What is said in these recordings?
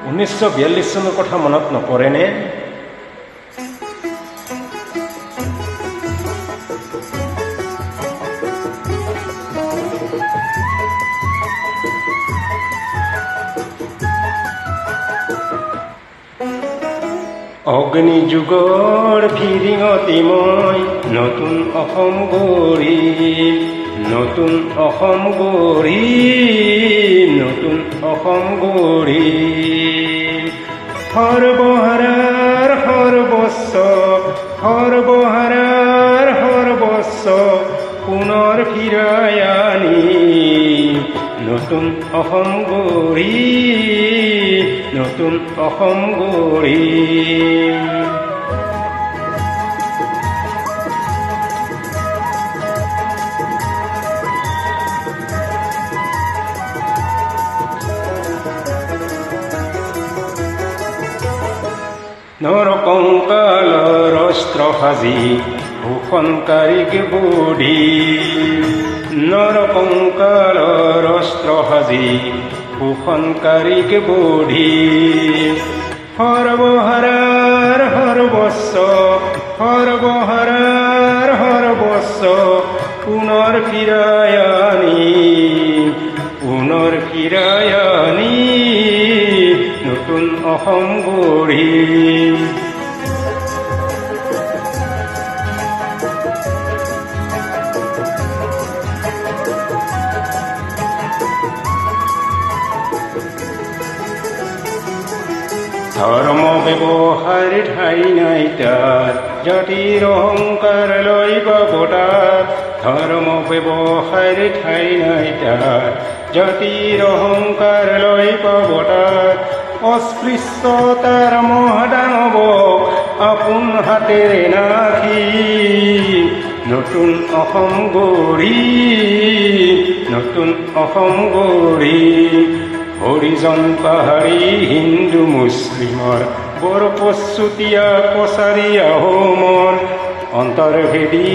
1942 চনৰ কথা মনত নপৰেনে? অগ্নি যুগৰ ফিৰিঙতি মই নতুন অসম গঢ়িম, নতুন অসম গঢ়িম, নতুন অসম গঢ়িম। সৰ্বহাৰাৰ সৰ্বস্ব, সৰ্বহাৰাৰ সৰ্বস্ব পুনৰ ফিৰাই আনিম, নতুন অসম গঢ়িম, নতুন অসম গঢ়িম। নৰকংকালৰ অস্ত্ৰ সাজি ভূষণকাৰীক বুধি, নৰকংকালৰ অস্ত্ৰ সাজি ভূষণকাৰীক বুধি। সৰ্বহাৰাৰ সৰ্বস্ব, সৰ্বহাৰাৰ সৰ্বস্ব পুনৰ ফিৰাই আনিম, পুনৰ ফিৰাই আনিম, নতুন অসম গঢ়িম। ধৰ্ম ব্যৱহাৰ ঠাই নাই তাত, জাতিৰ অহংকাৰ লৈ পাবতাত। ধৰ্ম ব্যৱহাৰ ঠাই নাই তাত, জাতিৰ অহংকাৰ লৈ পাবতাত। অস্পৃশ্যতাৰ মহাদানৱক আপোন হাতেৰে নাথি, নতুন অসম গঢ়িম, নতুন অসম গঢ়িম। হৰিজন পাহাৰী হিন্দু মুছলিমৰ বৰপচুতীয়া কছাৰী আহোমৰ অন্তৰ্ভেদী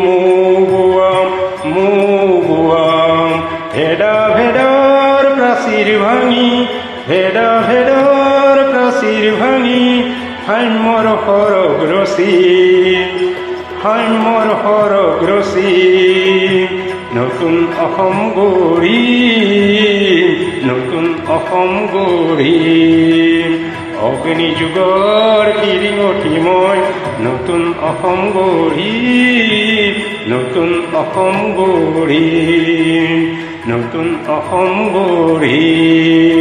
মৌবোৱাম, মৌবোৱাম। ভেদা ভেদৰ প্ৰাচীৰ ভাঙি, ভেদা ভেদৰ প্ৰাচীৰ ভাঙি সাম্যৰ সৰগ ৰচি, সাম্যৰ সৰগ ৰচি নতুন অসম গঢ়িম, নতুন অসম গঢ়িম। অগ্নি যুগৰ ফিৰিঙতি মই নতুন অসম গঢ়িম, নতুন অসম গঢ়িম, নতুন অসম গঢ়িম।